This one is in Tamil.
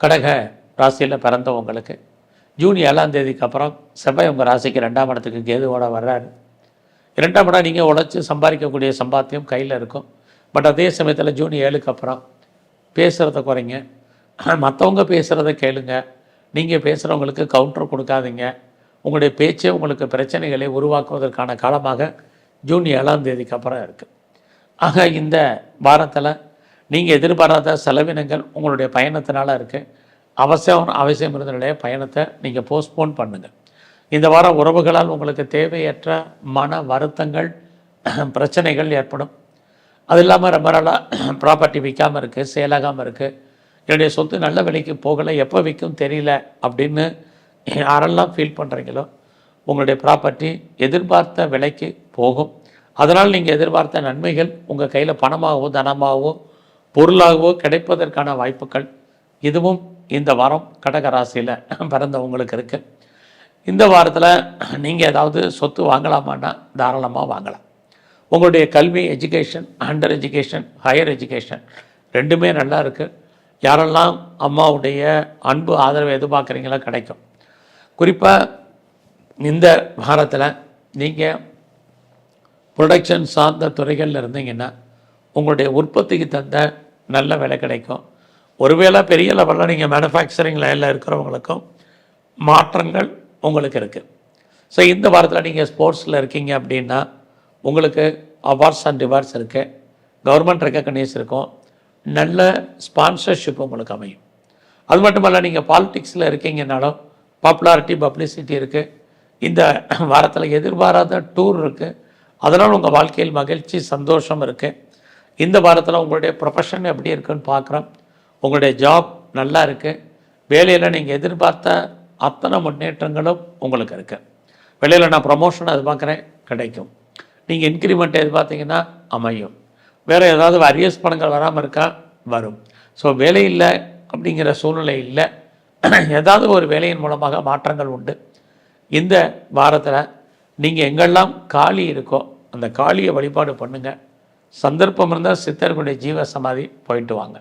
கடக ராசியில் பிறந்தவங்களுக்கு ஜூன் 7ஆம் தேதிக்கு அப்புறம் செவ்வாய் உங்கள் ராசிக்கு 2ஆம் இடத்துக்கு கேதுவோட வர்றாரு. 2ஆம் இடம் நீங்கள் உழைச்சி சம்பாதிக்கக்கூடிய சம்பாத்தியம் கையில் இருக்கும். பட் அதே சமயத்தில் ஜூன் 7க்கு அப்புறம் பேசுகிறத குறைங்க, மற்றவங்க பேசுகிறத கேளுங்க, நீங்கள் பேசுகிறவங்களுக்கு கவுண்டர் கொடுக்காதீங்க. உங்களுடைய பேச்சே உங்களுக்கு பிரச்சனைகளை உருவாக்குவதற்கான காலமாக ஜூன் 7ஆம் தேதிக்கு அப்புறம் இருக்குது. ஆக இந்த வாரத்தில் நீங்கள் எதிர்பாராத செலவினங்கள் உங்களுடைய பயணத்தினால இருக்குது. அவசியம் இருந்த நிலைய பயணத்தை நீங்கள் போஸ்ட்போன் பண்ணுங்கள். இந்த வாரம் உறவுகளால் உங்களுக்கு தேவையற்ற மன வருத்தங்கள் பிரச்சனைகள் ஏற்படும். அது இல்லாமல் ரொம்ப நாளாக ப்ராப்பர்ட்டி விற்காமல் இருக்குது, சேலாகாமல் இருக்குது, என்னுடைய சொத்து நல்ல விலைக்கு போகலை, எப்போ விற்கும் தெரியல அப்படின்னு யாரெல்லாம் ஃபீல் பண்ணுறீங்களோ உங்களுடைய ப்ராப்பர்ட்டி எதிர்பார்த்த விலைக்கு போகும். அதனால் நீங்கள் எதிர்பார்த்த நன்மைகள் உங்கள் கையில் பணமாகவோ தனமாகவோ பொருளாகவோ கிடைப்பதற்கான வாய்ப்புகள் இதுவும் இந்த வாரம் கடக ராசியில் பிறந்தவங்களுக்கு இருக்குது. இந்த வாரத்தில் நீங்கள் ஏதாவது சொத்து வாங்கலாமான்னா தாராளமாக வாங்கலாம். உங்களுடைய கல்வி, education, under education, higher education ரெண்டுமே நல்லா இருக்குது. யாரெல்லாம் அம்மாவுடைய அன்பு ஆதரவு எதிர்பார்க்குறீங்களோ கிடைக்கும். குறிப்பாக இந்த வாரத்தில் நீங்கள் ப்ரொடக்ஷன் சார்ந்த துறைகளில் இருந்தீங்கன்னா உங்களுடைய உற்பத்திக்கு தந்த நல்ல விலை கிடைக்கும். ஒருவேளை பெரிய லெவலில் நீங்கள் மேனுஃபேக்சரிங் லைனில் இருக்கிறவங்களுக்கும் மாற்றங்கள் உங்களுக்கு இருக்குது. ஸோ இந்த வாரத்தில் நீங்கள் ஸ்போர்ட்ஸில் இருக்கீங்க அப்படின்னா உங்களுக்கு அவார்ட்ஸ் அண்ட் ரிவார்ட்ஸ் இருக்குது, கவர்மெண்ட் ரெக்கக்னைஸ் இருக்கும், நல்ல ஸ்பான்சர்ஷிப் உங்களுக்கு அமையும். அது மட்டுமல்ல, நீங்கள் பாலிடிக்ஸில் இருக்கீங்கன்னாலும் பாப்புலாரிட்டி, பப்ளிசிட்டி இருக்குது. இந்த வாரத்தில் எதிர்பாராத டூர் இருக்குது. அதனால் உங்கள் வாழ்க்கையில் மகிழ்ச்சி, சந்தோஷம் இருக்குது. இந்த வாரத்தில் உங்களுடைய ப்ரொஃபஷன் எப்படி இருக்குன்னு பார்க்குறோம். உங்களுடைய ஜாப் நல்லா இருக்குது. வேலையில் நீங்கள் எதிர்பார்த்த அத்தனை முன்னேற்றங்களும் உங்களுக்கு இருக்குது. வேலையில் நான் ப்ரமோஷன் எதிர்பார்க்குறேன், கிடைக்கும். நீங்கள் இன்க்ரிமெண்ட் எதிர்பார்த்தீங்கன்னா அமையும். வேறு ஏதாவது அரியர்ஸ் பணங்கள் வராமல் இருக்கா, வரும். ஸோ வேலை இல்லை அப்படிங்கிற சூழ்நிலை இல்லை, ஏதாவது ஒரு வேலையின் மூலமாக மாற்றங்கள் உண்டு. இந்த வாரத்தில் நீங்கள் எங்கெல்லாம் காளி இருக்கோ அந்த காளியை வழிபாடு பண்ணுங்கள். சந்தர்ப்பம் இருந்தால் சித்தர்களுடைய ஜீவ சமாதி போயிட்டு வாங்க.